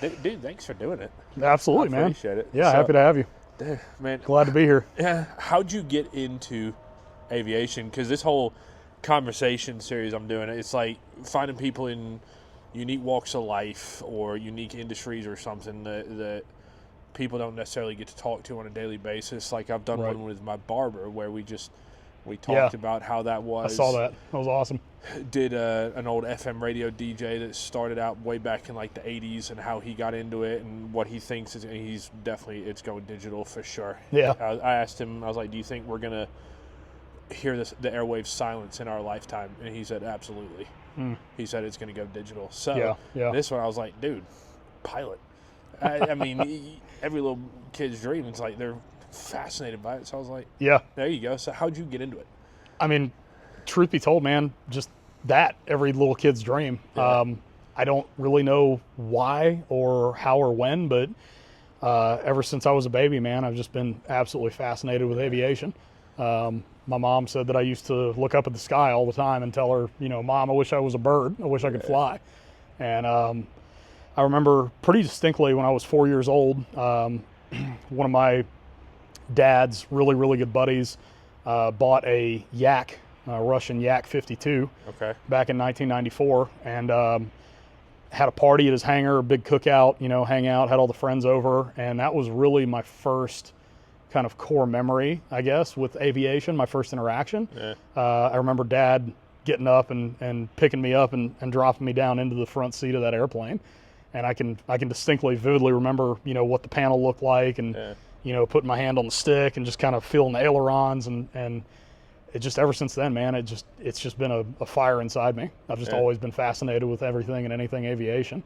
Dude, thanks for doing it. Absolutely, man. Appreciate it. Yeah, happy to have you. Dude, man, Glad to be here. yeah. How'd you get into aviation? Because this whole conversation series I'm doing, it's like finding people in unique walks of life or unique industries or something that people don't necessarily get to talk to on a daily basis. Like I've done one with my barber where we talked about how that was. I saw that. That was awesome. Did an old FM radio DJ that started out way back in like the 80s and how he got into it and what he thinks is, he's definitely, it's going digital for sure. Yeah. I asked him, I was like, do you think we're going to hear the airwave silence in our lifetime? And he said, absolutely. He said it's going to go digital. So this one I was like, dude, pilot. I mean, every little kid's dream, it's like they're fascinated by it. So I was like, yeah, there you go. So how'd you get into it? I mean, truth be told, man, just that, every little kid's dream. Yeah. I don't really know why or how or when, but ever since I was a baby, man, I've just been absolutely fascinated with aviation. My mom said that I used to look up at the sky all the time and tell her, you know, Mom, I wish I was a bird. I wish I could fly. And I remember pretty distinctly when I was 4 years old, one of my dad's really, really good buddies bought a Yak, Russian Yak 22 back in 1994, and had a party at his hangar, a big cookout, you know, hang out, had all the friends over, and that was really my first kind of core memory, I guess, with aviation, my first interaction. I remember Dad getting up and picking me up and dropping me down into the front seat of that airplane. And I can distinctly, vividly remember, you know, what the panel looked like and, you know, putting my hand on the stick and just kind of feeling the ailerons. And it just, ever since then, man, it's just been a fire inside me. I've just always been fascinated with everything and anything aviation.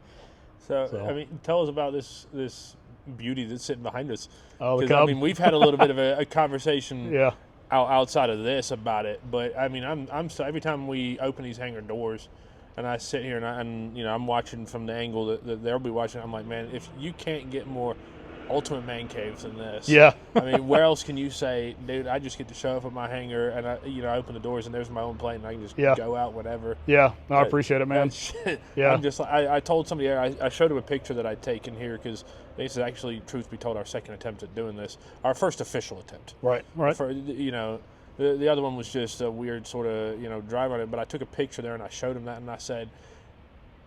So I mean, tell us about this beauty that's sitting behind us. Oh, the Cub. I mean, we've had a little bit of a conversation outside of this about it, but I mean, I'm so every time we open these hangar doors, and I sit here and you know, I'm watching from the angle that they'll be watching. I'm like, man, if you can't get more ultimate man caves than this, I mean, where else can you say, dude? I just get to show up at my hangar and I open the doors and there's my own plane and I can just go out whenever. Yeah, no, I appreciate it, man. I'm just like, I told somebody, I showed him a picture that I'd taken here because this is actually, truth be told, our second attempt at doing this, our first official attempt. Right. For, you know. The other one was just a weird sort of, you know, drive on it. But I took a picture there and I showed him that and I said,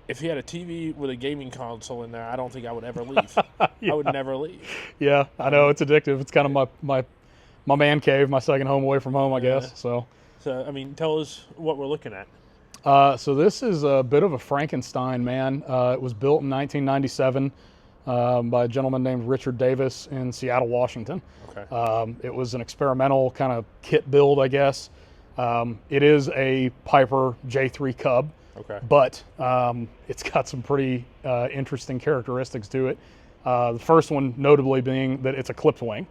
if he had a TV with a gaming console in there, I don't think I would ever leave. I would never leave. Yeah, I know, it's addictive. It's kind of my man cave, my second home away from home, I guess. So I mean, tell us what we're looking at. So this is a bit of a Frankenstein, man. It was built in 1997 by a gentleman named Richard Davis in Seattle, Washington. It was an experimental kind of kit build, I guess. It is a Piper J3 Cub, but it's got some pretty interesting characteristics to it. The first one notably being that it's a clipped wing.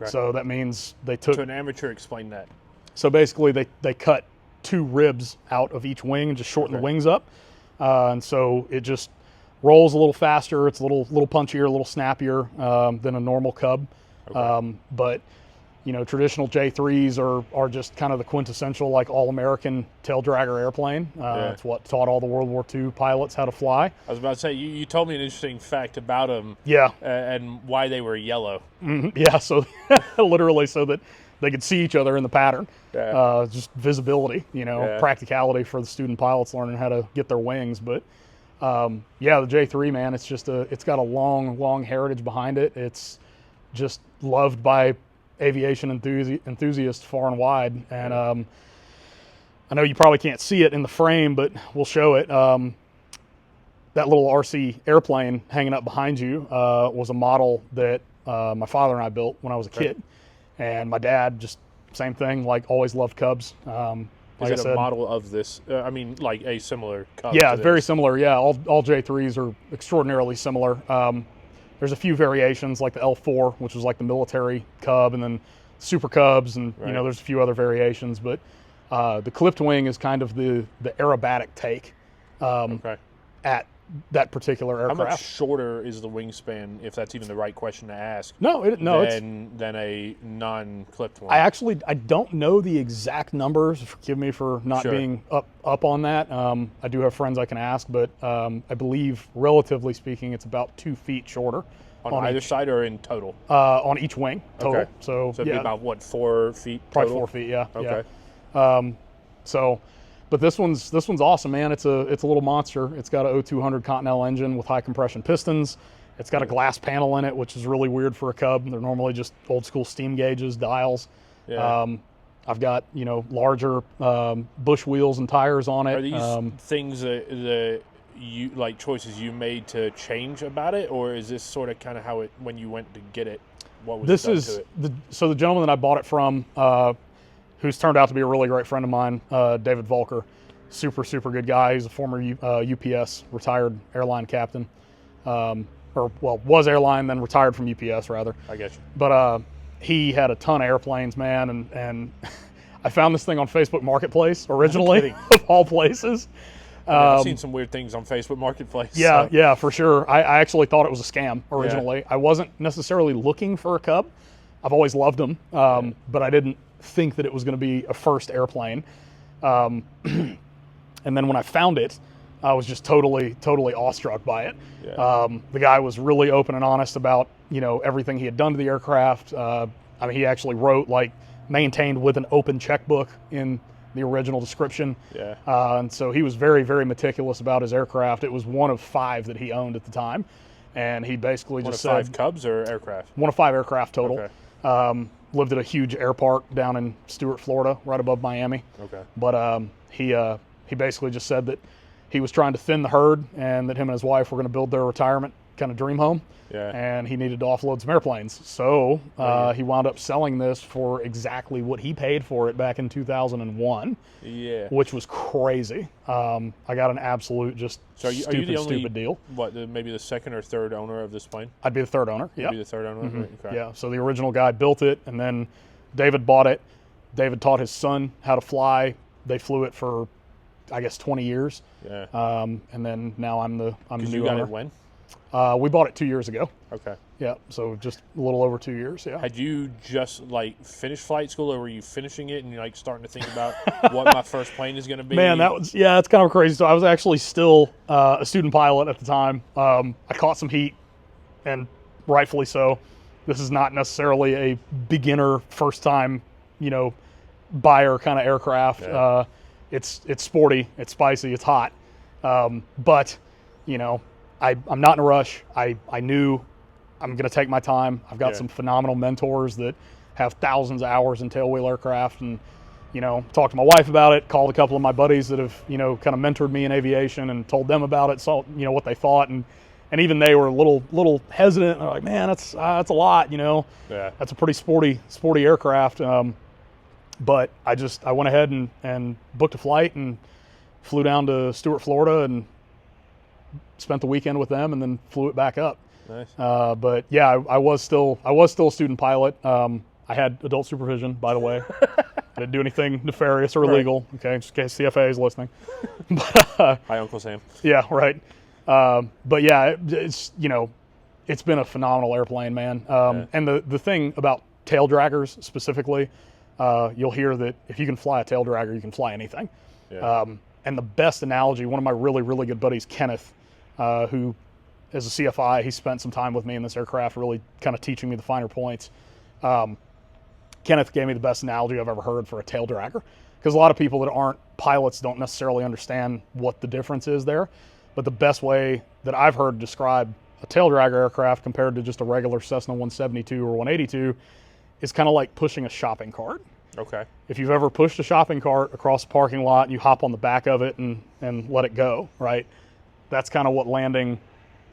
So that means they took... To an amateur, explain that. So basically they cut two ribs out of each wing and just shorten the wings up. And so it just rolls a little faster. It's a little punchier, a little snappier than a normal Cub. But you know, traditional J3s are just kind of the quintessential, like, all-American taildragger airplane. It's what taught all the World War II pilots how to fly. I was about to say, you told me an interesting fact about them. And why they were yellow. Yeah, so literally so that they could see each other in the pattern. Just visibility, you know, practicality for the student pilots learning how to get their wings. But the J3, man, it's got a long heritage behind it. It's just loved by aviation enthusiasts far and wide. And I know you probably can't see it in the frame, but we'll show it. That little RC airplane hanging up behind you was a model that my father and I built when I was a kid. And my dad, just same thing, like, always loved Cubs. Like is it a model of this? I mean, like a similar Cub? Yeah, very similar. Yeah, all J3s are extraordinarily similar. There's a few variations, like the L4, which was like the military Cub, and then Super Cubs, and you know, there's a few other variations. But the clipped wing is kind of the aerobatic take at that particular aircraft. How much shorter is the wingspan, if that's even the right question to ask? No, than a non-clipped one. I don't know the exact numbers. Forgive me for not being up on that. I do have friends I can ask, but I believe, relatively speaking, it's about 2 feet shorter. On either side or in total? On each wing, total. Okay. So it'd be about, what, 4 feet total? Probably 4 feet, yeah. Okay. Yeah. But this one's awesome, man. It's a little monster. It's got an O200 Continental engine with high compression pistons. It's got a glass panel in it, which is really weird for a Cub. They're normally just old school steam gauges, dials. Yeah. I've got, larger bush wheels and tires on it. Are these things that you like, choices you made to change about it, or is this sort of kind of how it, when you went to get it, what was this done is to it? the gentleman that I bought it from, who's turned out to be a really great friend of mine, David Volker. Super good guy. He's a former UPS retired airline captain, was airline, then retired from UPS rather. I get you. But he had a ton of airplanes, man, and I found this thing on Facebook Marketplace originally, of all places. I've seen some weird things on Facebook Marketplace. Yeah, yeah, for sure. I actually thought it was a scam originally. Yeah. I wasn't necessarily looking for a Cub. I've always loved them, but I didn't think that it was going to be a first airplane. And then when I found it, I was just totally awestruck by it. Yeah. The guy was really open and honest about, everything he had done to the aircraft. He actually wrote, maintained with an open checkbook in the original description. Yeah. And so he was very meticulous about his aircraft. It was one of 5 that he owned at the time. And he basically just said... 1 of 5 Cubs or aircraft? 1 of 5 aircraft total. Okay. Lived at a huge air park down in Stuart, Florida, right above Miami. Okay. But he basically just said that he was trying to thin the herd and that him and his wife were going to build their retirement kind of dream home. Yeah. And he needed to offload some airplanes. So he wound up selling this for exactly what he paid for it back in 2001. Yeah. Which was crazy. I got an absolute stupid deal. What, maybe the second or third owner of this plane? I'd be the third owner. You'd be the third owner? Mm-hmm. Okay. Yeah. So the original guy built it, and then David bought it. David taught his son how to fly. They flew it for, I guess, 20 years. Yeah. And then now I'm the new owner. You got it when? We bought it 2 years ago. Okay. Yeah, so just a little over 2 years, yeah. Had you just, finished flight school, or were you finishing it and you're, starting to think about what my first plane is going to be? Man, that's kind of crazy. So I was actually still a student pilot at the time. I caught some heat, and rightfully so. This is not necessarily a beginner, first-time, buyer kind of aircraft. Yeah. It's sporty, it's spicy, it's hot. But, I'm not in a rush. I knew I'm going to take my time. I've got some phenomenal mentors that have thousands of hours in tailwheel aircraft, and, talked to my wife about it, called a couple of my buddies that have, kind of mentored me in aviation and told them about it, saw, what they thought. And even they were a little hesitant. They're like, man, that's a lot, Yeah. That's a pretty sporty aircraft. But I went ahead and booked a flight and flew down to Stuart, Florida, and spent the weekend with them, and then flew it back up. Nice. But yeah, I was still a student pilot. I had adult supervision, by the way. I didn't do anything nefarious or illegal. Right. Okay, just in case CFA is listening. But, hi, Uncle Sam. Yeah, right. But yeah, it's been a phenomenal airplane, man. And the thing about Taildraggers specifically, you'll hear that if you can fly a Taildragger, you can fly anything. Yeah. And the best analogy, one of my really good buddies, Kenneth, who is a CFI, he spent some time with me in this aircraft, really kind of teaching me the finer points. Kenneth gave me the best analogy I've ever heard for a Taildragger, because a lot of people that aren't pilots don't necessarily understand what the difference is there. But the best way that I've heard to describe a Taildragger aircraft compared to just a regular Cessna 172 or 182 is kind of like pushing a shopping cart. Okay. If you've ever pushed a shopping cart across a parking lot and you hop on the back of it and let it go, right? That's kind of what landing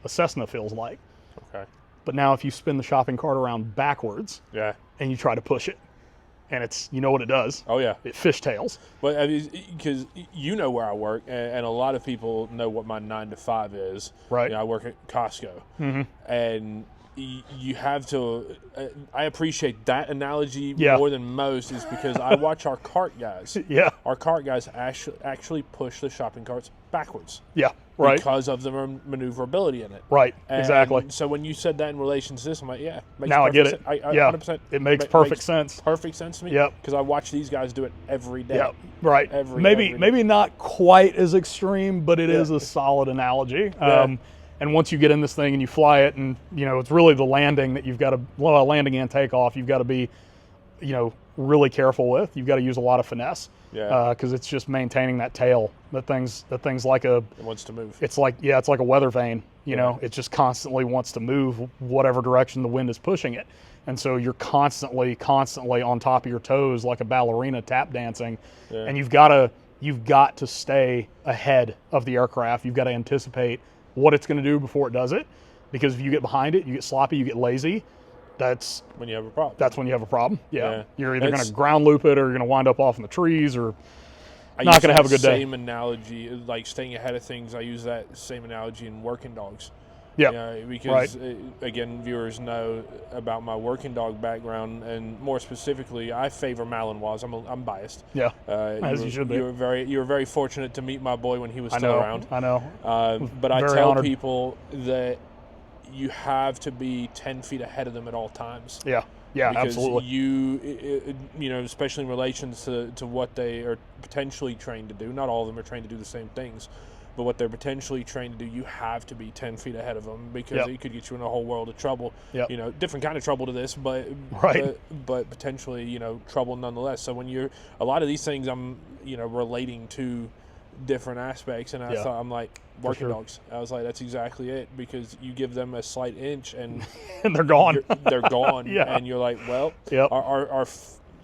a Cessna feels like. Okay. But now if you spin the shopping cart around backwards, yeah, and you try to push it, and it's, what it does. Oh, yeah. It fishtails. But because where I work, and a lot of people know what my 9 to 5 is. Right. I work at Costco. Mm-hmm. And you have to, I appreciate that analogy more than most, is because I watch our cart guys. Yeah. Our cart guys actually push the shopping carts backwards. Yeah, right. Because of the maneuverability in it. Right, exactly. So when you said that in relation to this, I'm like, yeah. Now I get it. I yeah, 100%. It makes perfect sense. Perfect sense to me. Yep. Because I watch these guys do it every day. Yep, right. Maybe not quite as extreme, but it is a solid analogy. And once you get in this thing and you fly it, and it's really the landing that you've got to, landing and takeoff, you've got to be, really careful with. You've got to use a lot of finesse. Yeah. Because it's just maintaining that tail. That thing's like it wants to move. It's like a weather vane. It just constantly wants to move whatever direction the wind is pushing it. And so you're constantly on top of your toes like a ballerina tap dancing. Yeah. And you've got to stay ahead of the aircraft. You've got to anticipate what it's going to do before it does it. Because if you get behind it, you get sloppy, you get lazy. That's when you have a problem. That's when you have a problem. Yeah. You're either going to ground loop it, or you're going to wind up off in the trees, or not going to have a good day. Same analogy, like staying ahead of things. I use that same analogy in working dogs. Yeah. Because again, viewers know about my working dog background, and more specifically, I favor Malinois. I'm biased. Yeah. As you should be. You were very fortunate to meet my boy when he was still around. I know. But I tell people that you have to be 10 feet ahead of them at all times. Yeah, because absolutely. Especially in relation to what they are potentially trained to do. Not all of them are trained to do the same things, but what they're potentially trained to do, you have to be 10 feet ahead of them, because it could get you in a whole world of trouble. Yep. Different kind of trouble to this, but potentially, trouble nonetheless. So when a lot of these things I'm, relating to different aspects, and I thought, I'm like, working dogs. I was like, that's exactly it, because you give them a slight inch and and they're gone. They're gone. And you're like, well, yep.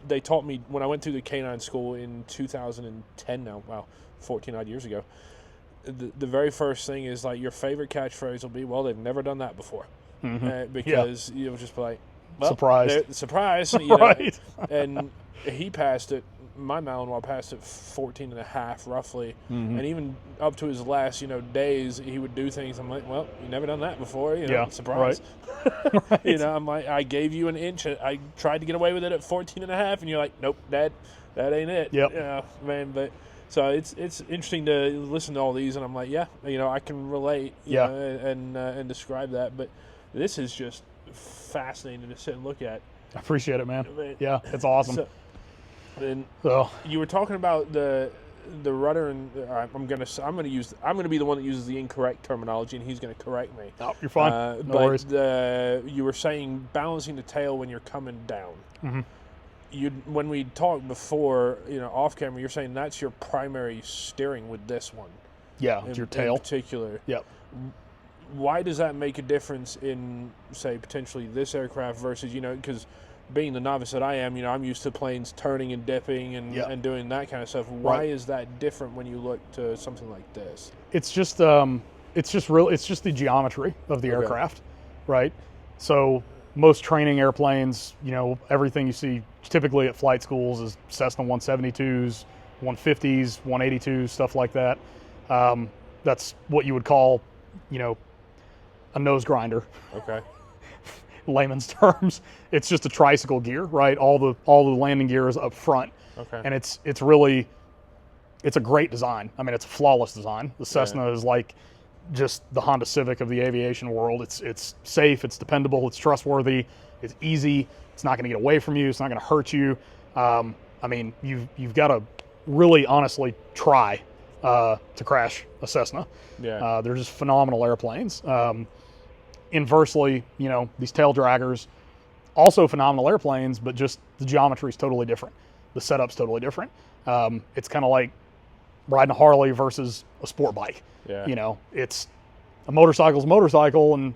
They taught me when I went through the canine school in 2010 now, wow, 14 odd years ago. The very first thing is like, your favorite catchphrase will be, well, they've never done that before. Because you'll just be like, well, surprise. Right. And he passed it. My Malinois passed at 14 and a half roughly. And even up to his last, days, he would do things. I'm like, well, you never done that before, surprise. Right. I'm like, I gave you an inch. I tried to get away with it at 14 and a half, and you're like, nope, that ain't it. Yep. Man, but so it's interesting to listen to all these, and I'm like, I can relate, and describe that, but this is just fascinating to sit and look at. I appreciate it, man. Yeah, it's awesome. And you were talking about the rudder, and I'm gonna be the one that uses the incorrect terminology, and he's gonna correct me. Oh, you're fine. No worries. You were saying balancing the tail when you're coming down. When we talked before, off camera, you're saying that's your primary steering with this one. Yeah, it's your tail in particular. Yep. Why does that make a difference in, say, potentially this aircraft versus, because being the novice that I am, I'm used to planes turning and dipping and doing that kind of stuff. Why is that different when you look to something like this? It's just the geometry of the aircraft, right? So most training airplanes, everything you see typically at flight schools is Cessna 172s, 150s, 182s, stuff like that. That's what you would call, a nose grinder. Okay. Layman's terms. It's just a tricycle gear, right? All the landing gear is up front. Okay. And it's a great design. I mean, it's a flawless design. The Cessna is like just the Honda Civic of the aviation world. It's safe, it's dependable, it's trustworthy, it's easy, it's not going to get away from you, it's not going to hurt you. I mean, you've got to really honestly try to crash a Cessna. Yeah. They're just phenomenal airplanes. Inversely, these Taildraggers, also phenomenal airplanes, but just the geometry is totally different. The setup's totally different. It's kind of like riding a Harley versus a sport bike. Yeah. It's a motorcycle's a motorcycle, and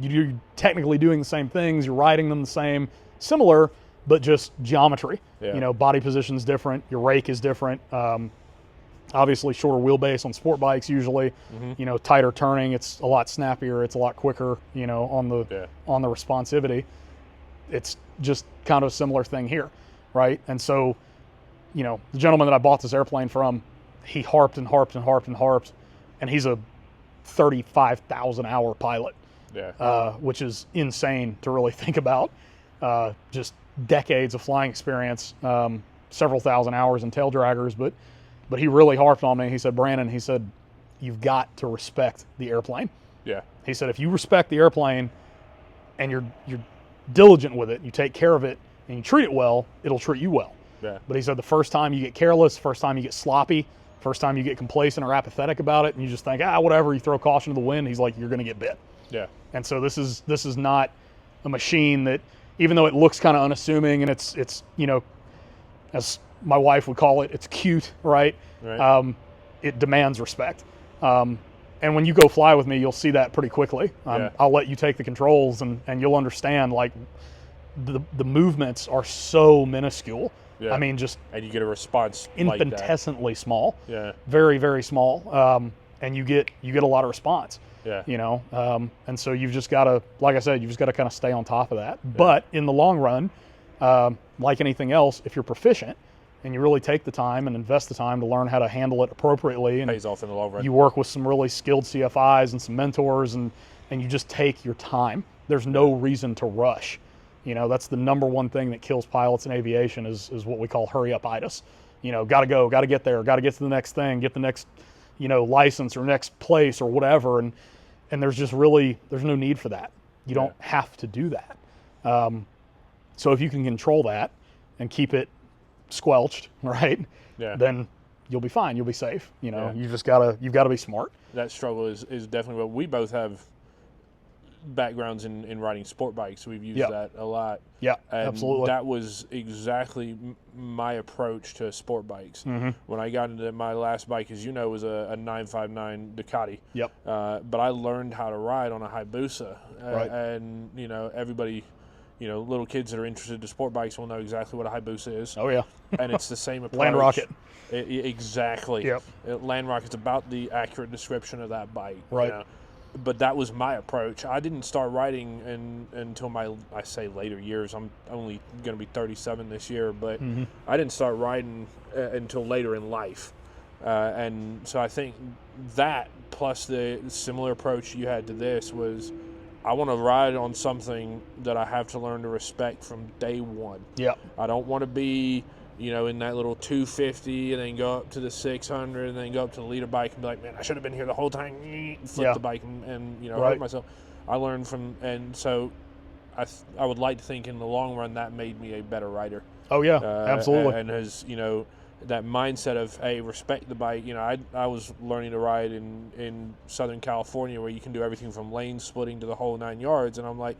you're technically doing the same things. You're riding them the same, similar, but just geometry. Yeah. Body position's different. Your rake is different. Obviously, shorter wheelbase on sport bikes usually. Mm-hmm. Tighter turning. It's a lot snappier. It's a lot quicker. On the responsivity. It's just kind of a similar thing here, right? And so, the gentleman that I bought this airplane from, he harped and harped and harped and harped, and he's a 35,000 hour pilot. Yeah. Which is insane to really think about. Just decades of flying experience, several thousand hours in Taildraggers, but he really harped on me. He said, Brandon, he said, you've got to respect the airplane. Yeah. He said, if you respect the airplane and you're diligent with it, you take care of it, and you treat it well, it'll treat you well. Yeah. But he said the first time you get careless, first time you get sloppy, first time you get complacent or apathetic about it, and you just think, whatever, you throw caution to the wind, he's like, you're going to get bit. Yeah. And so this is not a machine that, even though it looks kind of unassuming and it's as my wife would call it, it's cute, right? Right. It demands respect. And when you go fly with me, you'll see that pretty quickly. I'll let you take the controls, and you'll understand, like, the movements are so minuscule. Yeah. I mean, just and you get a response infinitesimally like small. Yeah. Very, very small. And you get a lot of response. Yeah. You know, and so you've just got to, like I said, you've just got to kind of stay on top of that. Yeah. But in the long run, like anything else, if you're proficient and you really take the time and invest the time to learn how to handle it appropriately, and pays off in the long run. You work with some really skilled CFIs and some mentors, and you just take your time. There's no reason to rush. You know, that's the number one thing that kills pilots in aviation is what we call hurry-up-itis. You know, got to go, got to get there, got to get to the next thing, get the next, license or next place or whatever. And there's no need for that. You don't have to do that. So if you can control that and keep it squelched, right? Yeah. Then you'll be fine. You'll be safe. You know, you've got to be smart. That struggle is definitely what we both have. Backgrounds in riding sport bikes. We've used that a lot. Yeah, and absolutely. That was exactly my approach to sport bikes. Mm-hmm. When I got into my last bike, as you know, was a 959 Ducati. Yep. But I learned how to ride on a Hayabusa. Right. And, everybody, little kids that are interested in sport bikes will know exactly what a Hayabusa is. Oh, yeah. And it's the same approach. Land Rocket. Exactly. Yep. Land Rocket's about the accurate description of that bike. Right. But that was my approach. I didn't start riding until I say later years. I'm only going to be 37 this year, but I didn't start riding until later in life. And so I think that plus the similar approach you had to this was I want to ride on something that I have to learn to respect from day one. Yeah. I don't want to be in that little 250 and then go up to the 600 and then go up to the leader bike and be like, man, I should have been here the whole time, flip the bike and hurt myself. I learned from, and so I would like to think in the long run that made me a better rider. Oh, yeah, absolutely. And has, that mindset of, hey, respect the bike. I was learning to ride in Southern California where you can do everything from lane splitting to the whole 9 yards, and I'm like,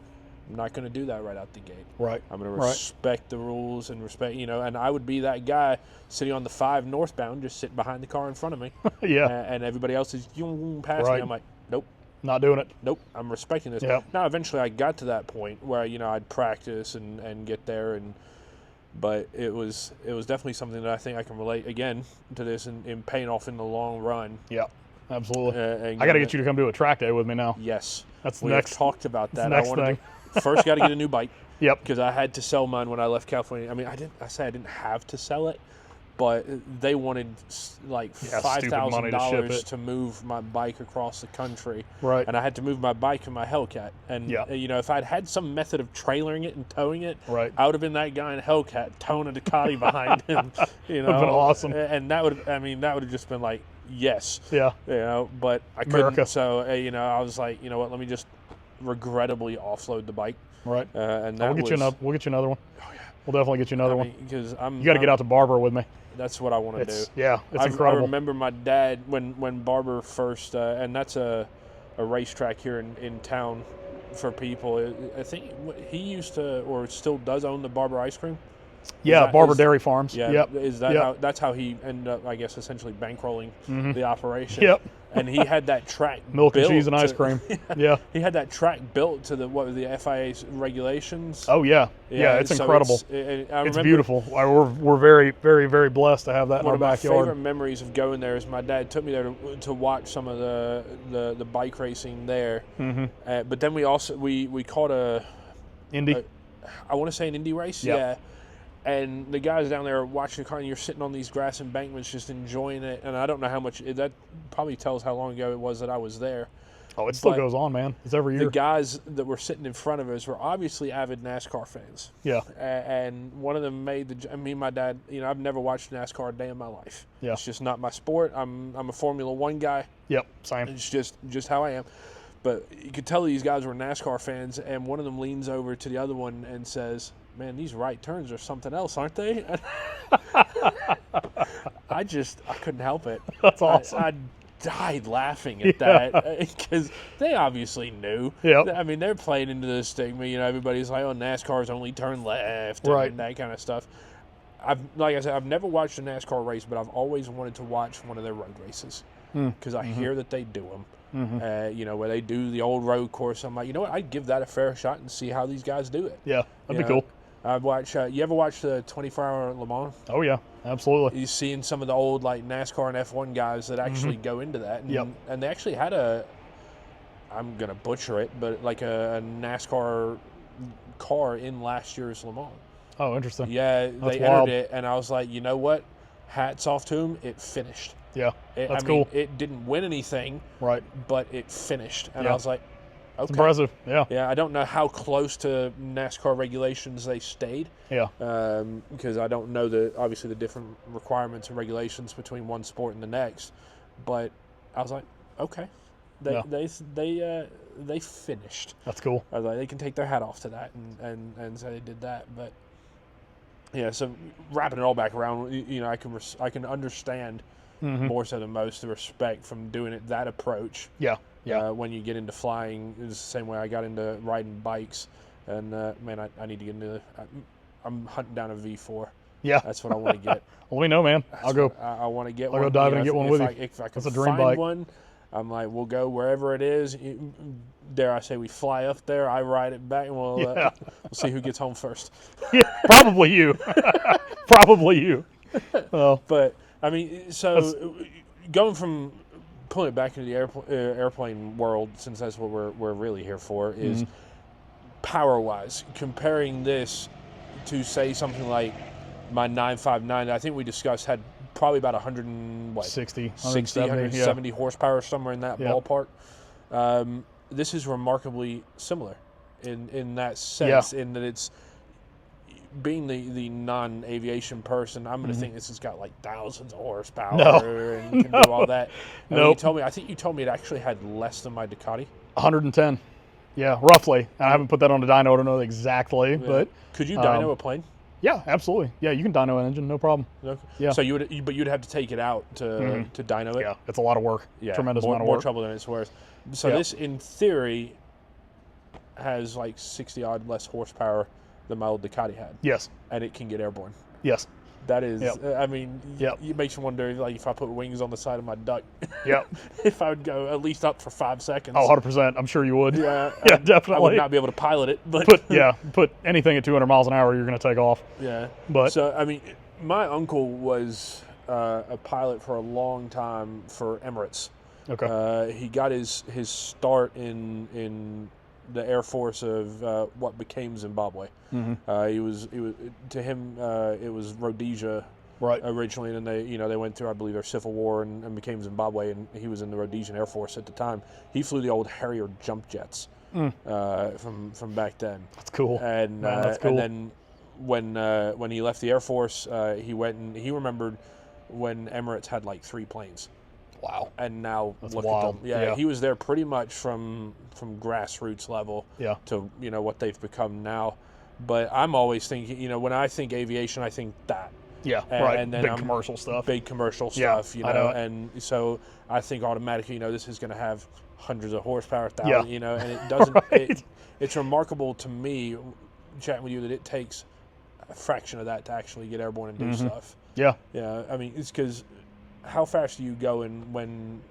I'm not going to do that right out the gate. Right. I'm going to respect the rules and respect, and I would be that guy sitting on the 5 northbound, just sitting behind the car in front of me. Yeah. And everybody else is past me. I'm like, nope. Not doing it. Nope. I'm respecting this. Yep. Now, eventually I got to that point where, I'd practice and get there. But it was definitely something that I think I can relate, again, to this in paying off in the long run. Yeah. Absolutely. I got to get you to come do a track day with me now. Yes. That's the we next. Have talked about that. Next thing. First, got to get a new bike. Yep. Because I had to sell mine when I left California. I mean, I didn't have to sell it, but they wanted like $5,000 to move my bike across the country. Right. And I had to move my bike and my Hellcat. And if I'd had some method of trailering it and towing it, I would have been that guy in Hellcat towing a Ducati behind him. Would have been awesome. And that would have just been like, yes. Yeah. But I couldn't. America. So I was like, you know what? Let me just regrettably offload the bike. Right. And we'll get you another one. Oh yeah. We'll definitely get you another one. Because you got to get out to Barber with me. That's what I want to do. Yeah, it's incredible. I remember my dad when Barber first, and that's a racetrack here in town for people. I think he used to or still does own the Barber ice cream. Yeah, Barber Dairy Farms. Yeah, yep. Is that that's how he ended up, I guess, essentially bankrolling the operation? Yep. And he had that track milk built and cheese and ice cream. Yeah. He had that track built to the FIA regulations. Oh yeah, it's so incredible. It's beautiful. We're very, very, very blessed to have that in our backyard. One of my favorite memories of going there is my dad took me there to watch some of the bike racing there. Mm-hmm. But then we caught a Indy. I want to say an Indy race. Yep. Yeah. And the guys down there watching the car, and you're sitting on these grass embankments just enjoying it. And I don't know how much, that probably tells how long ago it was that I was there. Oh, it still goes on, man. It's every year. The guys that were sitting in front of us were obviously avid NASCAR fans. Yeah. And one of them made me and my dad, I've never watched NASCAR a day in my life. Yeah. It's just not my sport. I'm a Formula One guy. Yep, same. It's just how I am. But you could tell these guys were NASCAR fans, and one of them leans over to the other one and says, "Man, these right turns are something else, aren't they?" I couldn't help it. That's awesome. I died laughing at that because they obviously knew. Yep. I mean, they're playing into the stigma. Everybody's like, "Oh, NASCAR's only turn left," right, and that kind of stuff. Like I said, I've never watched a NASCAR race, but I've always wanted to watch one of their road races because I hear that they do them. Where they do the old road course. I'm like, I'd give that a fair shot and see how these guys do it. Yeah, that'd be cool. I've watched. You ever watch the 24-hour Le Mans? Oh yeah, absolutely. You seeing some of the old NASCAR and F1 guys that actually go into that, and they actually had I'm gonna butcher it, but like a NASCAR car in last year's Le Mans. Oh, interesting. Yeah, they entered it, and I was like, you know what? Hats off to them. It finished. Yeah, that's cool. It didn't win anything, right? But it finished, and I was like, okay. It's impressive. Yeah. Yeah, I don't know how close to NASCAR regulations they stayed. Yeah. Because I don't know obviously the different requirements and regulations between one sport and the next, but I was like, okay, they finished. That's cool. I was like, they can take their hat off to that and say they did that, but yeah. So wrapping it all back around, I can understand. More so than most, the respect from doing it that approach. Yeah, yeah. When you get into flying, it's the same way I got into riding bikes, and man, I need to get into. I'm hunting down a V4. Yeah, that's what I want to get. Let me know, man. I'll go. I want to get one. I'll go diving and get one with you. If I can that's a dream find bike. one, I'm like, we'll go wherever it is. Dare I say, we fly up there, I ride it back, and we'll see who gets home first. Yeah, probably you. Probably you. But. I mean, so going from pulling it back into the airplane world, since that's what we're really here for, is power-wise, comparing this to, say, something like my 959 that I think we discussed had probably about 170 horsepower, somewhere in that ballpark. This is remarkably similar in that sense, in that it's, being the non-aviation person, I'm going to think this has got like thousands of horsepower and can do all that. I think you told me it actually had less than my Ducati. 110. Yeah, roughly. I haven't put that on the dyno. I don't know exactly, but could you dyno a plane? Yeah, absolutely. Yeah, you can dyno an engine, no problem. Okay. Yeah. So you'd have to take it out to dyno it. Yeah, it's a lot of work. Yeah, tremendous amount of work. More trouble than it's worth. So this, in theory, has like 60 odd less horsepower than my old Ducati had. Yes. And it can get airborne. Yes. That is, I mean, it makes you wonder, like, if I put wings on the side of my duck, if I would go at least up for 5 seconds. Oh, 100%. I'm sure you would. Yeah. Yeah, definitely. I would not be able to pilot it. But put anything at 200 miles an hour, you're going to take off. Yeah. But so, I mean, my uncle was a pilot for a long time for Emirates. Okay. He got his start in the Air Force of what became Zimbabwe. It was Rhodesia originally, and then they went through, I believe, their civil war and became Zimbabwe, and he was in the Rhodesian Air Force at the time. He flew the old Harrier jump jets from back then. That's cool. And that's cool. And then when he left the Air Force, he went and he remembered when Emirates had like 3 planes. Wow. And now that's look wild. at them. Yeah, he was there pretty much from grassroots level to what they've become now. But I'm always thinking, when I think aviation, I think that. Yeah, right. And then big commercial stuff. Big commercial stuff, I know. And so I think automatically, this is going to have hundreds of horsepower, and it doesn't. It's remarkable to me, chatting with you, that it takes a fraction of that to actually get airborne and do stuff. Yeah. Yeah. I mean, it's because. How fast are you going when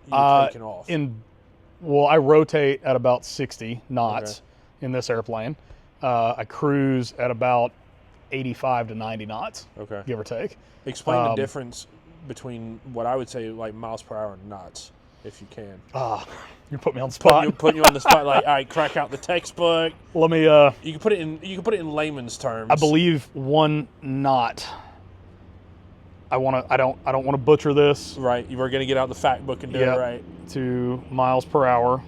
you're taking off? I rotate at about 60 knots in this airplane. I cruise at about 85 to 90 knots, give or take. Explain the difference between what I would say like miles per hour and knots, if you can. You put me on the spot. Putting you on the spot. Like, all right, crack out the textbook. Let me. You can put it in layman's terms. I believe 1 knot I don't want to butcher this. Right. You were going to get out the fact book and do it right. To miles per hour.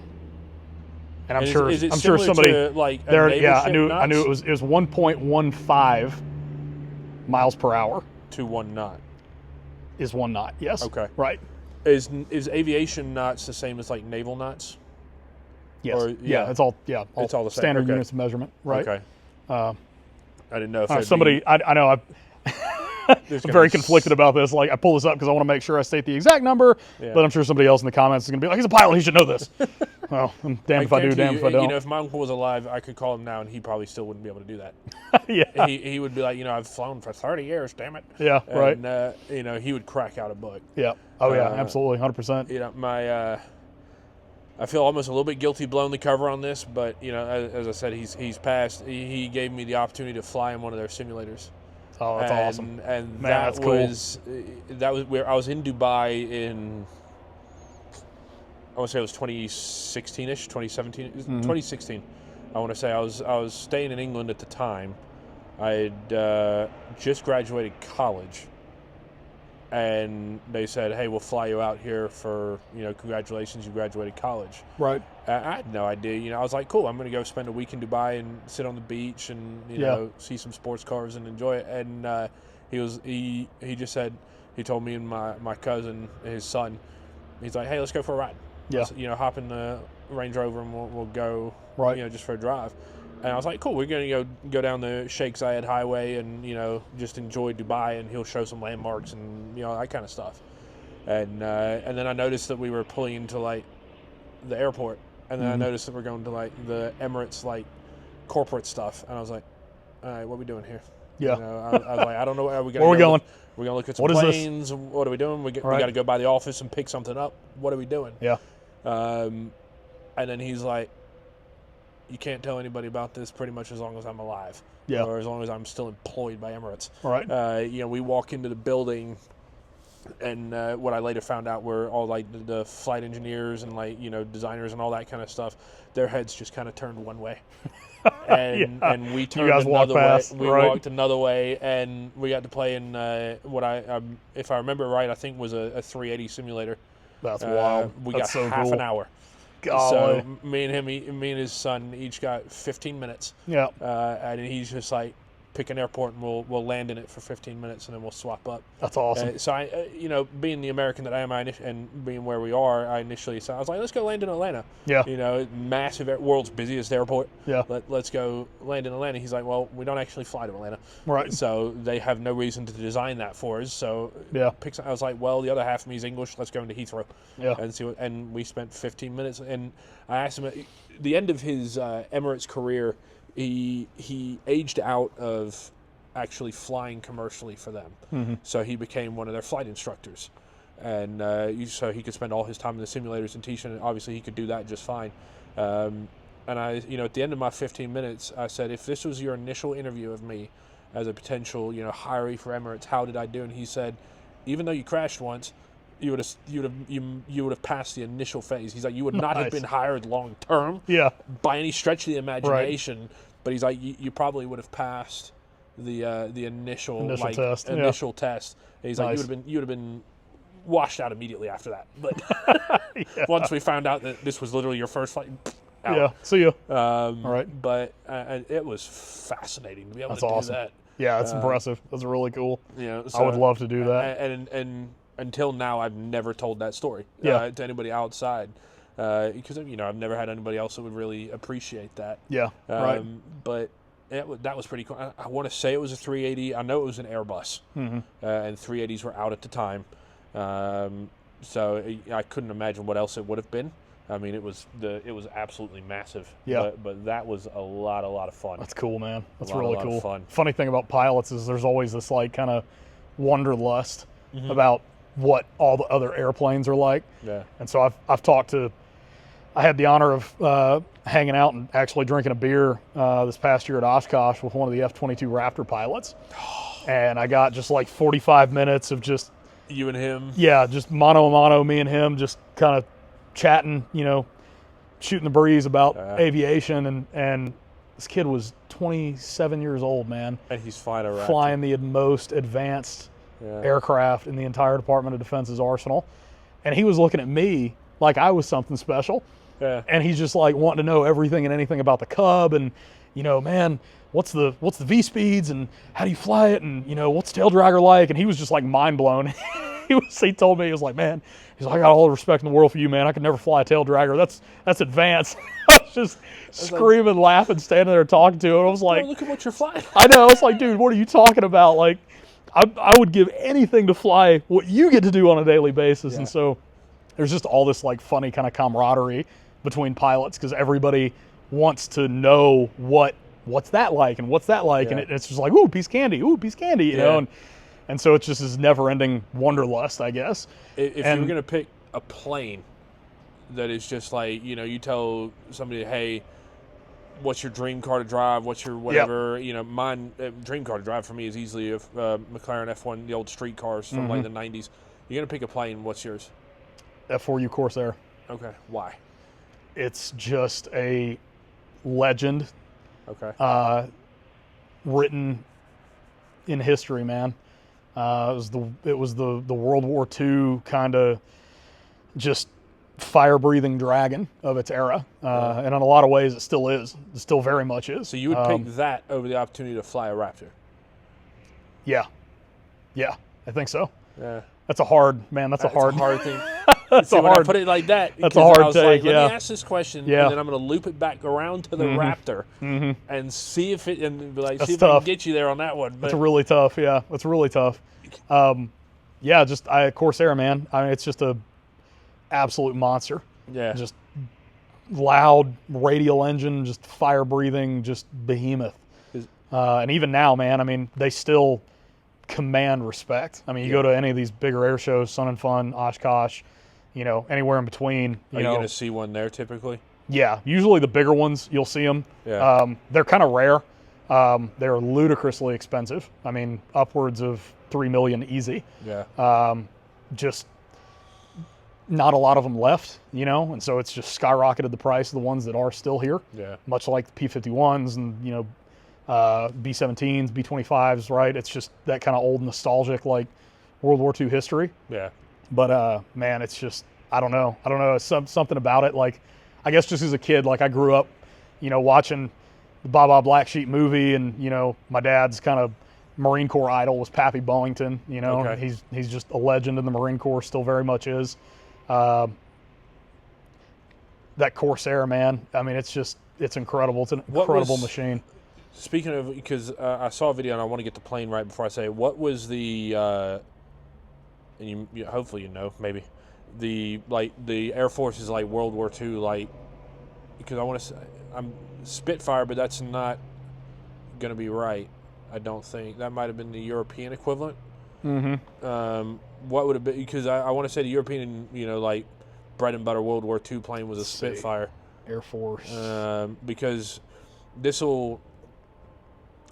And I'm sure is it I'm sure somebody to, like, there. Yeah, I knew knots? it was 1.15 miles per hour to 1 knot. Is 1 knot? Yes. Okay. Right. Is aviation knots the same as like naval knots? Yes. Or, yeah. It's all it's all the same. standard Okay. units of measurement. Right. Okay. I didn't know if somebody. I know. I'm very conflicted about this. Like, I pull this up because I want to make sure I state the exact number, but I'm sure somebody else in the comments is going to be like, he's a pilot, he should know this. Well, I'm damned if I do, damned if I don't. You know, if my uncle was alive, I could call him now, and he probably still wouldn't be able to do that. Yeah. He would be like, I've flown for 30 years, damn it. Yeah, right. And, he would crack out a book. Yeah. Oh, yeah, absolutely, 100%. I feel almost a little bit guilty blowing the cover on this, but, as I said, he's passed. He gave me the opportunity to fly in one of their simulators. Oh, that's awesome. And man, that's that was where I was in Dubai in, I want to say it was 2016-ish, 2017, 2016. I want to say I was staying in England at the time. I had just graduated college, and they said, "Hey, we'll fly you out here for, congratulations, you graduated college." Right. I had no idea. I was like, cool, I'm going to go spend a week in Dubai and sit on the beach and, see some sports cars and enjoy it. And he just said, he told me and my cousin, his son, he's like, hey, let's go for a ride. Yeah. So, hop in the Range Rover and we'll go, right. Just for a drive. And I was like, cool, we're going to go down the Sheikh Zayed Highway and, just enjoy Dubai, and he'll show some landmarks and, that kind of stuff. And then I noticed that we were pulling into, like, the airport. And then I noticed that we're going to, like, the Emirates, like, corporate stuff. And I was like, all right, what are we doing here? Yeah. I was like, I don't know where we're going. Where are we going? We're going to look at some planes. What are we doing? We got to go by the office and pick something up. What are we doing? Yeah. And then he's like, you can't tell anybody about this pretty much as long as I'm alive. Yeah. Or as long as I'm still employed by Emirates. Right. We walk into the building, and what I later found out were all, like, the flight engineers and, like, designers and all that kind of stuff. Their heads just kind of turned one way. And we turned another way. We walked another way, and we got to play in what if I remember right, I think was a 380 simulator. That's wild. We That's got so half cool. an hour. Golly. So me and his son each got 15 minutes. Yeah. And he's just like, pick an airport and we'll land in it for 15 minutes and then we'll swap up. That's awesome. So I, being the American that I am, and being where we are, I was like, let's go land in Atlanta. Yeah. Massive, world's busiest airport. Yeah. Let's go land in Atlanta. He's like, well, we don't actually fly to Atlanta. Right. So they have no reason to design that for us. So yeah. I was like, well, the other half of me is English. Let's go into Heathrow. Yeah. And we spent 15 minutes. And I asked him at the end of his Emirates career, he aged out of actually flying commercially for them. Mm-hmm. So he became one of their flight instructors. And so he could spend all his time in the simulators and teaching, and obviously he could do that just fine. And I, at the end of my 15 minutes, I said, if this was your initial interview of me as a potential, hiree for Emirates, how did I do? And he said, even though you crashed once, you would have passed the initial phase. He's like, you would not have been hired long term, by any stretch of the imagination. Right. But he's like, you probably would have passed the initial test. Initial test. And he's like, you would have been washed out immediately after that. But once we found out that this was literally your first flight, out. Yeah, see you. All right. But it was fascinating to be able to do that. Yeah, it's impressive. That's really cool. So, I would love to do that. And until now, I've never told that story to anybody outside. Because, I've never had anybody else that would really appreciate that. Yeah, right. But that was pretty cool. I want to say it was a 380. I know it was an Airbus. Mm-hmm. And 380s were out at the time. So I couldn't imagine what else it would have been. I mean, it was absolutely massive. Yeah. But that was a lot of fun. That's cool, man. That's really cool. Fun. Funny thing about pilots is there's always this kind of wanderlust about what all the other airplanes are like. Yeah. And so I've talked to. I had the honor of hanging out and actually drinking a beer this past year at Oshkosh with one of the F22 Raptor pilots. And I got just 45 minutes of just you and him. Yeah, just mano a mano, me and him, just kind of chatting, shooting the breeze about aviation. And this kid was 27 years old, man. And he's flying around. Flying the most advanced aircraft in the entire Department of Defense's arsenal. And he was looking at me like I was something special. Yeah. And he's just like wanting to know everything and anything about the Cub and, you know, man, what's the V speeds and how do you fly it and, you know, what's Taildragger like? And he was just like mind blown. He told me, he was like, man, he's like, I got all the respect in the world for you, man. I could never fly a Taildragger. That's advanced. I was just screaming, laughing, standing there talking to him. I was like, look at what you're flying. I know. I was like, dude, what are you talking about? Like, I would give anything to fly what you get to do on a daily basis. And so there's just all this like funny kind of camaraderie between pilots because everybody wants to know what's that like and what's that like. And it's just like, ooh, piece of candy, you know? And so it's just this never-ending wanderlust, I guess. If you were going to pick a plane that is just like, you know, you tell somebody, hey, what's your dream car to drive? What's your whatever? You know, mine dream car to drive for me is easily a McLaren F1, the old street cars from like the 90s. You're going to pick a plane. What's yours? F4U Corsair. Okay. Why? It's just a legend. Okay. Written in history, man. It was the World War II kind of just fire-breathing dragon of its era, and in a lot of ways it still is. It still very much is. So you would pick that over the opportunity to fly a Raptor? Yeah, I think so. Yeah, that's a hard thing. That's that's See, a when hard. I put it like that. That's a hard I was take. Like, let me ask this question, and then I'm going to loop it back around to the Raptor and see if it and be like, see if I can get you there on that one. But that's really tough. Yeah, that's really tough. Corsair, man. I mean, it's just a absolute monster. Yeah, just loud radial engine, just fire breathing, just behemoth. And even now, man, I mean, they still command respect. I mean, you go to any of these bigger air shows, Sun and Fun, Oshkosh, you know, anywhere in between. Are you going to see one there typically? Yeah, usually the bigger ones, you'll see them. Yeah. They're kind of rare. They're ludicrously expensive. I mean, upwards of $3 million easy. Yeah. Just not a lot of them left, you know, and so it's just skyrocketed the price of the ones that are still here. Yeah. Much like the P-51s and, you know, B-17s, B-25s, right? It's just that kind of old nostalgic, like, World War II history. Yeah. But, man, it's just, I don't know. It's something about it. Like, I guess just as a kid, like, I grew up, you know, watching the Baa Black Sheep movie, and, you know, my dad's kind of Marine Corps idol was Pappy Bollington, you know. Okay. He's just a legend in the Marine Corps, still very much is. That Corsair, man, I mean, it's incredible. It's an incredible machine. Speaking of, because I saw a video and I want to get the plane right before I say it. What was the, and you hopefully you know, maybe, the Air Force is like World War II, like, because I want to say, I'm Spitfire, but that's not going to be right, I don't think. That might have been the European equivalent. Mm-hmm. What would have been, because I want to say the European, you know, like, bread and butter World War II plane was a Spitfire. Air Force. Because this will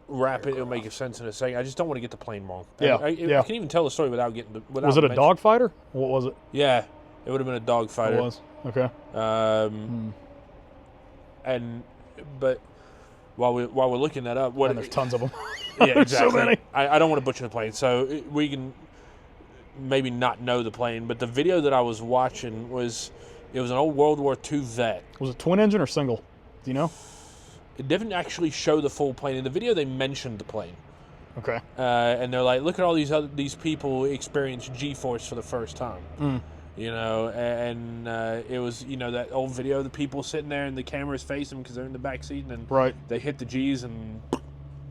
wrap it. It'll make sense in a second. I just don't want to get the plane wrong. Yeah, I can even tell the story without getting the. Without was it a dogfighter? What was it? Yeah, it would have been a dogfighter. It was. Okay. But while we're looking that up, there's tons of them. Yeah, exactly. So many. I don't want to butcher the plane, so we can maybe not know the plane. But the video that I was watching was an old World War II vet. Was it twin engine or single? Do you know? It didn't actually show the full plane. In the video, they mentioned the plane. Okay. And they're like, look at all these people experience GForce for the first time. You know, and it was, you know, that old video of the people sitting there and the cameras face them because they're in the back seat, and then they hit the G's and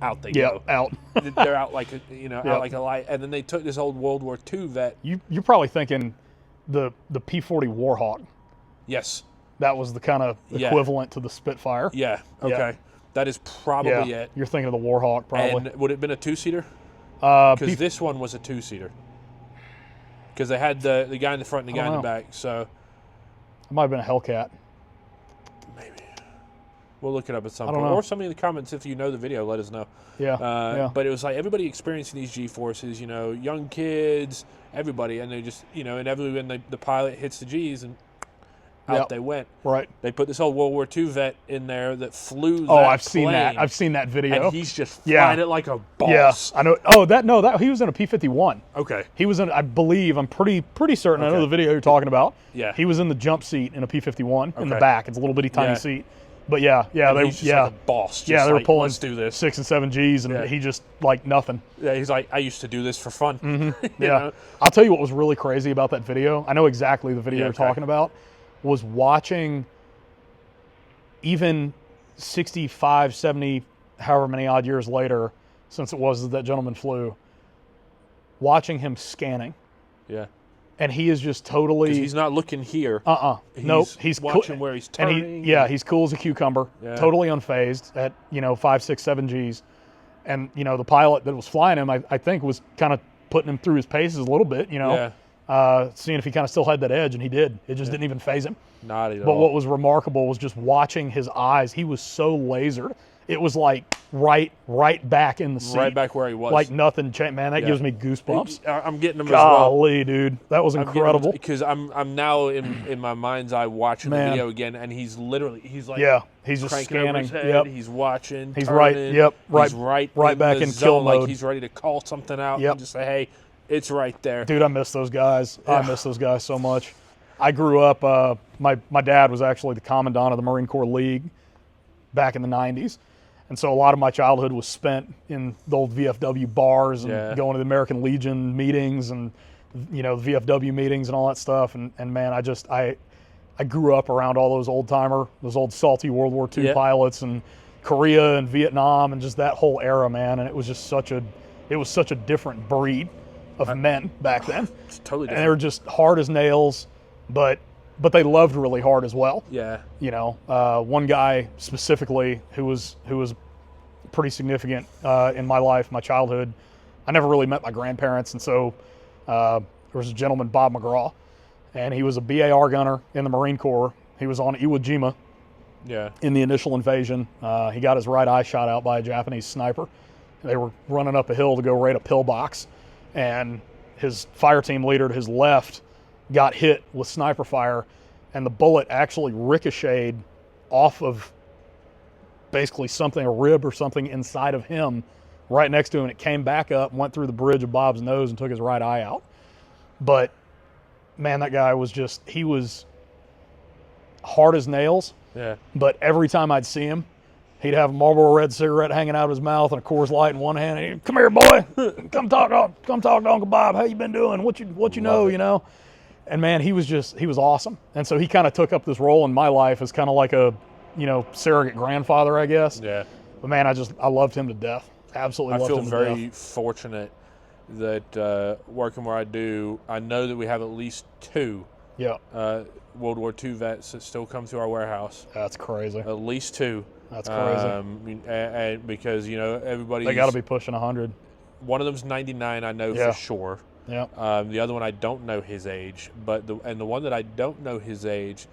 out they go. Yeah, out. They're out like out like a light. And then they took this old World War II vet. You're probably thinking the P-40 Warhawk. Yes. That was the kind of equivalent to the Spitfire. Yeah. Okay. Yeah. That is probably it. You're thinking of the Warhawk, probably. And would it have been a two-seater? Because this one was a two-seater. Because they had the guy in the front and the guy in the back. So it might have been a Hellcat. Maybe. We'll look it up at some point. Or somebody in the comments, if you know the video, let us know. Yeah. But it was like everybody experiencing these G-forces, you know, young kids, everybody. And they just, you know, inevitably when the pilot hits the G's and out they went. Right. They put this old World War II vet in there that flew. I've seen that. I've seen that video. And he's just flying it like a boss. Yeah, I know. Oh, that he was in a P-51. Okay. He was in. I believe. I'm pretty certain. I know the video you're talking about. Yeah. He was in the jump seat in a P-51 in the back. It's a little bitty tiny seat. But he's just like a boss. They were pulling let's do this 6 and 7 Gs, and he just like nothing. Yeah, he's like, I used to do this for fun. Mm-hmm. Yeah, I'll tell you what was really crazy about that video. I know exactly the video you're talking about. Was watching even 65, 70, however many odd years later, since it was that gentleman flew, watching him scanning. Yeah. And he is just totally. He's not looking here. Nope. He's watching where he's turning. And he's cool as a cucumber. Yeah. Totally unfazed at 5, 6, 7 Gs. And the pilot that was flying him, I think, was kind of putting him through his paces a little bit. Seeing if he kind of still had that edge, and he did. It just didn't even faze him. Not at all. But what was remarkable was just watching his eyes. He was so lasered. It was like right back in the seat. Right back where he was. Like nothing changed. Man, that gives me goosebumps. I'm getting them as well. Golly, dude. That was incredible. Because I'm now in my mind's eye watching the video again, and he's like he's just cranking scanning. over his head. He's watching. He's turning, right. He's right back in kill mode. Like he's ready to call something out and just say, hey, it's right there. Dude, I miss those guys. I miss those guys so much. I grew up, my dad was actually the commandant of the Marine Corps League back in the 90s. And so a lot of my childhood was spent in the old VFW bars and going to the American Legion meetings and, the VFW meetings and all that stuff. And man, I grew up around all those those old salty World War II pilots and Korea and Vietnam and just that whole era, man. And it was just such a different breed of men back then. It's totally different. And they were just hard as nails, but they loved really hard as well. Yeah. One guy specifically who was pretty significant in my life, my childhood. I never really met my grandparents, and so there was a gentleman, Bob McGraw, and he was a BAR gunner in the Marine Corps. He was on Iwo Jima in the initial invasion. He got his right eye shot out by a Japanese sniper. They were running up a hill to go raid a pillbox, and his fire team leader to his left got hit with sniper fire, and the bullet actually ricocheted off of basically a rib or something inside of him right next to him, and it came back up, went through the bridge of Bob's nose and took his right eye out. But man, that guy was he was hard as nails. Yeah. But every time I'd see him, he'd have a Marlboro Red cigarette hanging out of his mouth and a Coors Light in one hand. And he'd, come here, boy. Come talk to Uncle Bob. How you been doing? What you know? And man, he was awesome. And so he kind of took up this role in my life as kind of like a, surrogate grandfather, I guess. Yeah. But man, I loved him to death. Absolutely loved him to death. I feel very fortunate that working where I do, I know that we have at least 2 World War II vets that still come through our warehouse. That's crazy. At least 2. That's crazy. And because, everybody. They got to be pushing 100. One of them's 99, I know for sure. Yeah. The other one, I don't know his age, but the one that I don't know his age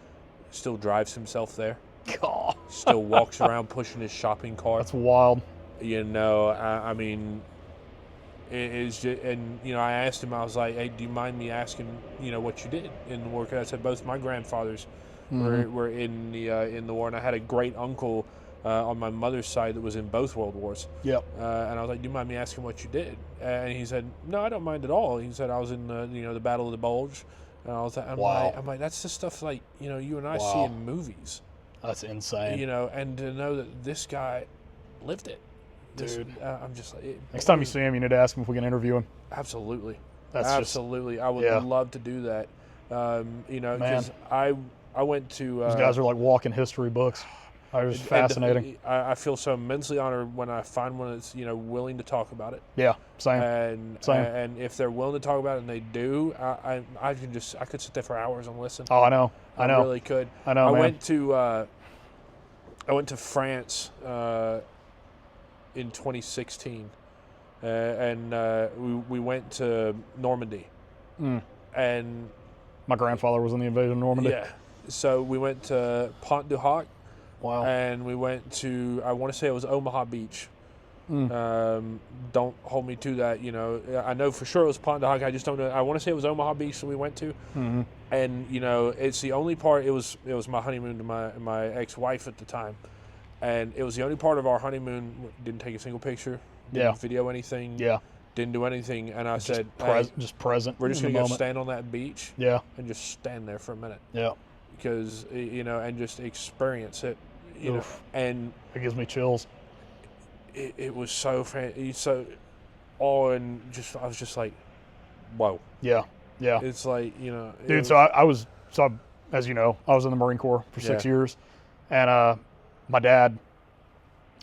still drives himself there. God. Still walks around pushing his shopping cart. That's wild. I mean, it's just, and I asked him, I was like, hey, do you mind me asking, what you did in the war? Because I said both my grandfathers were in the war, and I had a great uncle on my mother's side that was in both World Wars. Yep. And I was like, do you mind me asking what you did? And he said, no, I don't mind at all. He said, I was in the Battle of the Bulge. And I was like, I'm like, that's the stuff like, you and I see in movies. That's insane. And to know that this guy lived it. Dude. I'm just like... Next time you see him, you need to ask him if we can interview him. Absolutely. Absolutely. I would love to do that. Because I went to... Those guys are like walking history books. It was fascinating. I feel so immensely honored when I find one that's willing to talk about it. Yeah, same. And if they're willing to talk about it and they do, I could sit there for hours and listen. Oh, I know. I really could. I know. I went to France in 2016, and we went to Normandy, and my grandfather was in the invasion of Normandy. Yeah. So we went to Pont du Hoc. Wow. And we went to, I want to say it was Omaha Beach. Don't hold me to that. You know, I know for sure it was Pontotoc. I just don't know. I want to say it was Omaha Beach that we went to. And you know, it's the only part. It was my honeymoon to my ex-wife at the time, and it was the only part of our honeymoon. Didn't take a single picture. Didn't video anything. Didn't do anything. And I said, just present. We're just gonna go stand on that beach. And just stand there for a minute. Because you know, and just experience it. You know, and it gives me chills. It was so and just I was just like, whoa. It's like, you know, dude. As you know, I was in the Marine Corps for 6 years, and my dad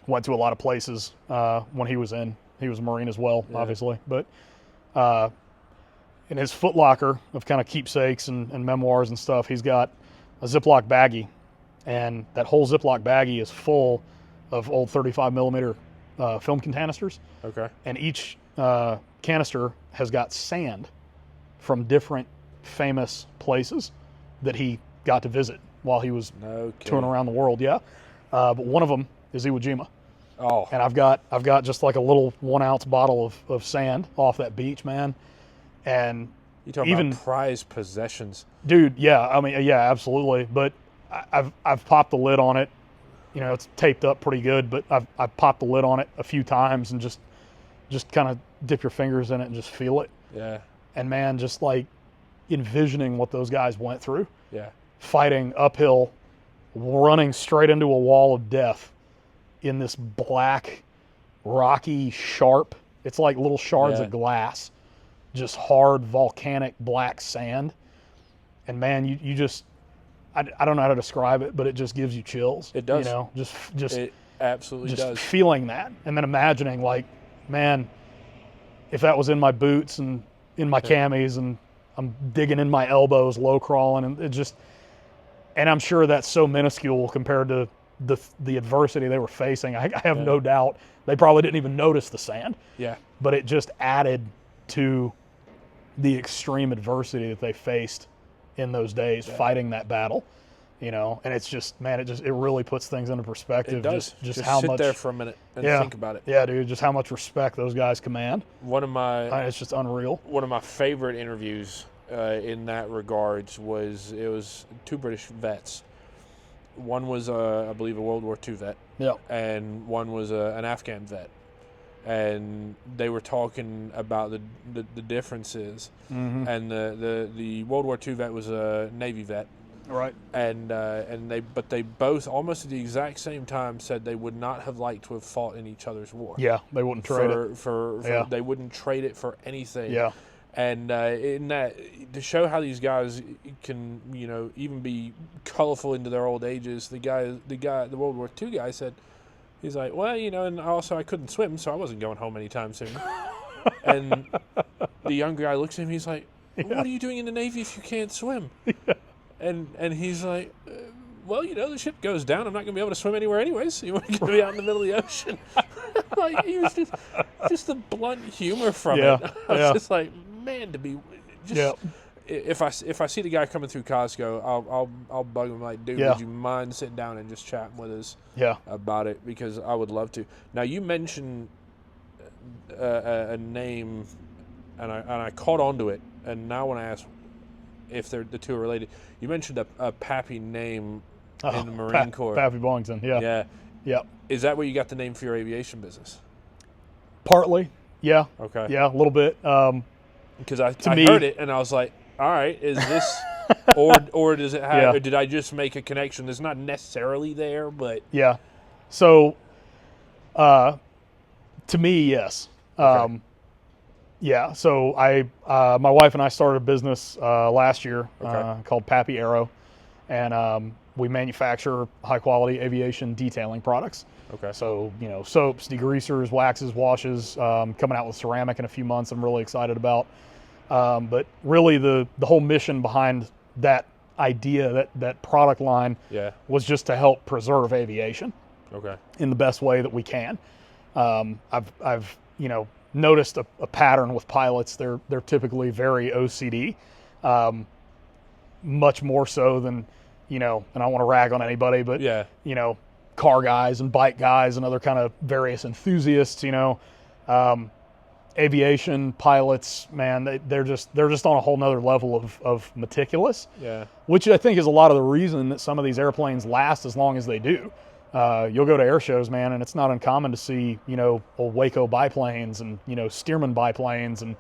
went to a lot of places when he was a Marine as well, obviously. But in his foot locker of kind of keepsakes and memoirs and stuff, he's got a Ziploc baggie, and that whole Ziploc baggie is full of old 35 millimeter film canisters. And each canister has got sand from different famous places that he got to visit while he was touring around the world. But one of them is Iwo Jima. And I've got just like a little 1 ounce bottle of sand off that beach, man. And you talking about prized possessions, dude. I mean, absolutely. But I've popped the lid on it. You know, it's taped up pretty good, but I've popped the lid on it a few times and just kind of dip your fingers in it and just feel it. And man, just like envisioning what those guys went through. Fighting uphill, running straight into a wall of death in this black, rocky, sharp, it's like little shards of glass, just hard volcanic black sand. And man, you just, I don't know how to describe it, but it just gives you chills. It does. You know, just it absolutely just does. Feeling that, and then imagining like, man, if that was in my boots and in my camis, and I'm digging in my elbows, low crawling, and it just, and I'm sure that's so minuscule compared to the adversity they were facing. I have no doubt they probably didn't even notice the sand. But it just added to the extreme adversity that they faced in those days, fighting that battle, you know. And it's just, man, it really puts things into perspective. It does. Just how sit much, there for a minute and think about it. Dude, just how much respect those guys command. It's just unreal. One of my favorite interviews in that regards was two British vets. One was I believe a World War II vet, and one was an Afghan vet. And they were talking about the differences. And the World War II vet was a Navy vet, right? And they both almost at the exact same time said they would not have liked to have fought in each other's war. They wouldn't trade it. They wouldn't trade it for anything. And in that, to show how these guys can, you know, even be colorful into their old ages, the World War II guy said, he's like, well, you know, and also I couldn't swim, so I wasn't going home anytime soon. And the young guy looks at him, he's like, what are you doing in the Navy if you can't swim? And he's like, well, you know, the ship goes down. I'm not going to be able to swim anywhere anyways. So you want to be out in the middle of the ocean? Like, he was just the blunt humor from it. I was just like, man, to be just. If I see the guy coming through Costco, I'll bug him like, dude, would you mind sitting down and just chatting with us about it? Because I would love to. Now, you mentioned a name, and I caught on to it, and now when I ask if the two are related, you mentioned a Pappy name in the Marine Corps. Pappy Bollington, Is that where you got the name for your aviation business? Partly, Okay. Yeah, a little bit. Because I heard it, and I was like, all right, is this, or does it have, or did I just make a connection that's not necessarily there, but. So, to me, yes. Okay. So my wife and I started a business last year called Pappy Aero, and we manufacture high-quality aviation detailing products. Okay. So, you know, soaps, degreasers, waxes, washes, coming out with ceramic in a few months I'm really excited about. But really the whole mission behind that idea, that product line, was just to help preserve aviation in the best way that we can. I've you know, noticed a pattern with pilots. They're typically very OCD, much more so than, you know, and I don't want to rag on anybody, but you know, car guys and bike guys and other kind of various enthusiasts, aviation pilots, man, they're just on a whole nother level of meticulous. Yeah. Which I think is a lot of the reason that some of these airplanes last as long as they do. You'll go to air shows, man, and it's not uncommon to see, old Waco biplanes and, Stearman biplanes and,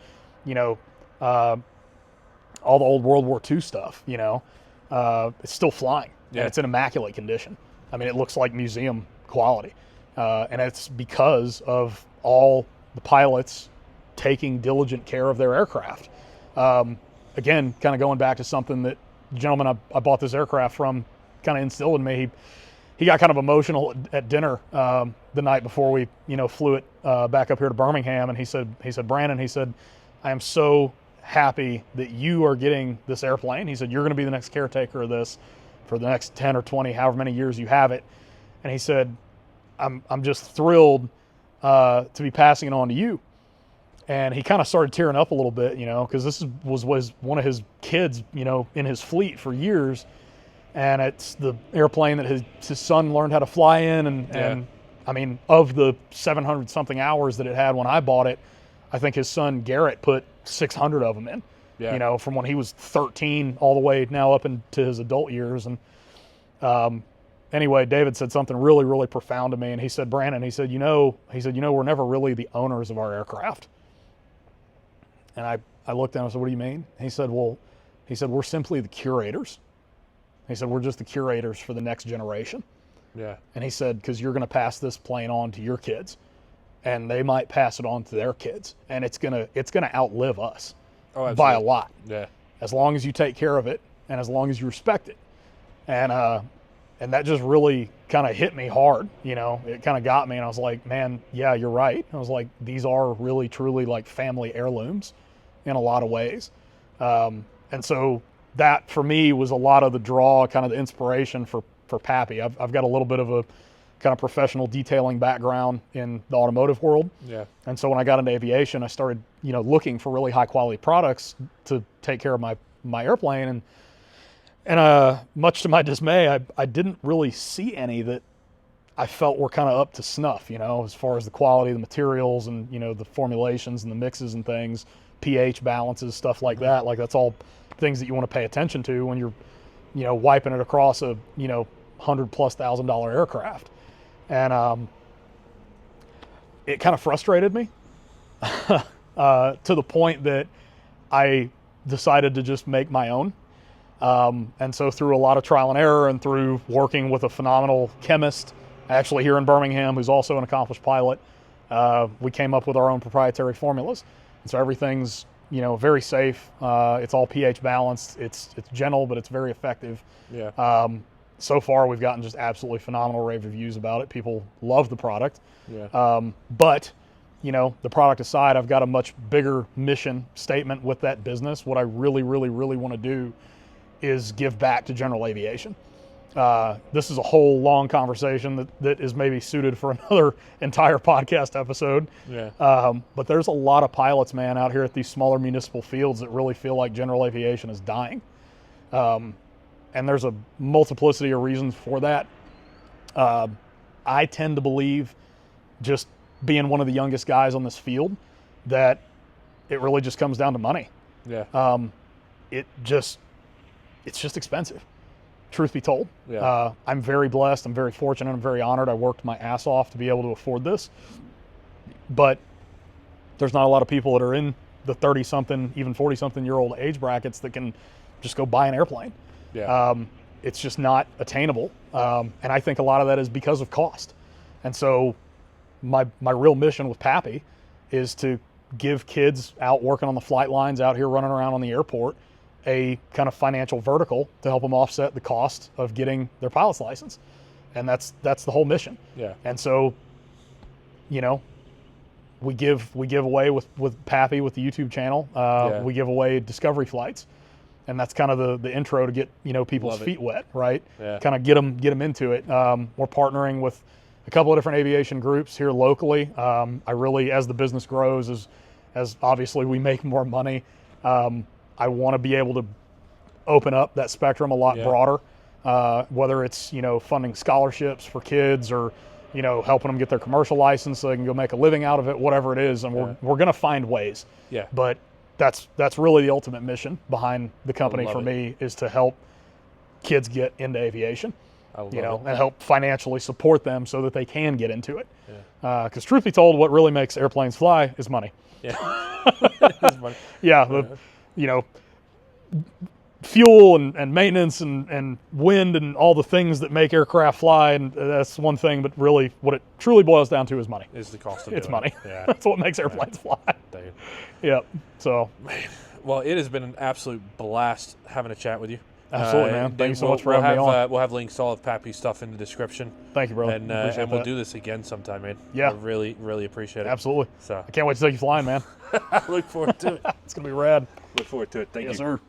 all the old World War II stuff, it's still flying. Yeah. And it's in immaculate condition. I mean, it looks like museum quality. And it's because of all the pilots taking diligent care of their aircraft. Again, kind of going back to something that the gentleman I bought this aircraft from kind of instilled in me. He got kind of emotional at dinner the night before we, flew it back up here to Birmingham. And he said, Brandon, I am so happy that you are getting this airplane. He said, you're going to be the next caretaker of this for the next 10 or 20, however many years you have it. And he said, I'm just thrilled to be passing it on to you. And he kind of started tearing up a little bit, because this was one of his kids, in his fleet for years. And it's the airplane that his son learned how to fly in. And I mean, of the 700 something hours that it had when I bought it, I think his son Garrett put 600 of them in, from when he was 13 all the way now up into his adult years. And anyway, David said something really, really profound to me. And he said, Brandon, he said, we're never really the owners of our aircraft. And I looked at him and said, what do you mean? And he said, we're simply the curators. He said, we're just the curators for the next generation. Yeah. And he said, because you're going to pass this plane on to your kids, and they might pass it on to their kids, and it's gonna outlive us by a lot. Yeah. As long as you take care of it, and as long as you respect it. And that just really kind of hit me hard. It kind of got me, and I was like, man, yeah, you're right. I was like, these are really, truly like family heirlooms in a lot of ways. And so that for me was a lot of the draw, kind of the inspiration for Pappy. I've got a little bit of a kind of professional detailing background in the automotive world. Yeah. And so when I got into aviation, I started, looking for really high quality products to take care of my airplane. And much to my dismay, I didn't really see any that I felt were kind of up to snuff, as far as the quality of the materials and, the formulations and the mixes and things, pH balances, stuff like that. Like that's all things that you want to pay attention to when you're, wiping it across a, $100,000+ aircraft. And it kind of frustrated me to the point that I decided to just make my own. And so through a lot of trial and error and through working with a phenomenal chemist, actually here in Birmingham, who's also an accomplished pilot, we came up with our own proprietary formulas. And so everything's, very safe. It's all pH balanced. It's gentle, but it's very effective. Yeah. So far, we've gotten just absolutely phenomenal rave reviews about it. People love the product. Yeah. But, the product aside, I've got a much bigger mission statement with that business. What I really, really, really want to do is give back to general aviation. This is a whole long conversation that is maybe suited for another entire podcast episode. Yeah. But there's a lot of pilots, man, out here at these smaller municipal fields that really feel like general aviation is dying. And there's a multiplicity of reasons for that. I tend to believe, just being one of the youngest guys on this field, that it really just comes down to money. Yeah. It's just expensive, truth be told. Yeah. I'm very blessed. I'm very fortunate. I'm very honored. I worked my ass off to be able to afford this. But there's not a lot of people that are in the 30-something, even 40-something-year-old age brackets that can just go buy an airplane. Yeah. It's just not attainable. And I think a lot of that is because of cost. And so my real mission with Pappy is to give kids out working on the flight lines, out here running around on the airport, a kind of financial vertical to help them offset the cost of getting their pilot's license. And that's the whole mission. Yeah. And so, we give away with Pappy, with the YouTube channel, we give away discovery flights. And that's kind of the intro to get, people's feet wet, right? Yeah. Kind of get them into it. We're partnering with a couple of different aviation groups here locally. I really, as the business grows, as obviously we make more money, I want to be able to open up that spectrum a lot broader. whether it's, you know, funding scholarships for kids or, you know, helping them get their commercial license so they can go make a living out of it, whatever it is. And we're going to find ways. Yeah. But that's really the ultimate mission behind the company for me, is to help kids get into aviation, you know, and help financially support them so that they can get into it. Because truth be told, what really makes airplanes fly is money. Yeah. It is money. Yeah. You know, fuel and maintenance and wind and all the things that make aircraft fly, and that's one thing, but really what it truly boils down to is money. Is the cost of it's money. Yeah. That's what makes airplanes fly. Dude. Yep. So, man, well, it has been an absolute blast having a chat with you. Absolutely, man. Thank you so much for having me on. We'll have links to all of Pappy's stuff in the description. Thank you, brother. And we'll do this again sometime, man. Yeah. I really, really appreciate it. Absolutely. So I can't wait to take you flying, man. I look forward to it. It's going to be rad. Look forward to it. Thank you. Yes, sir.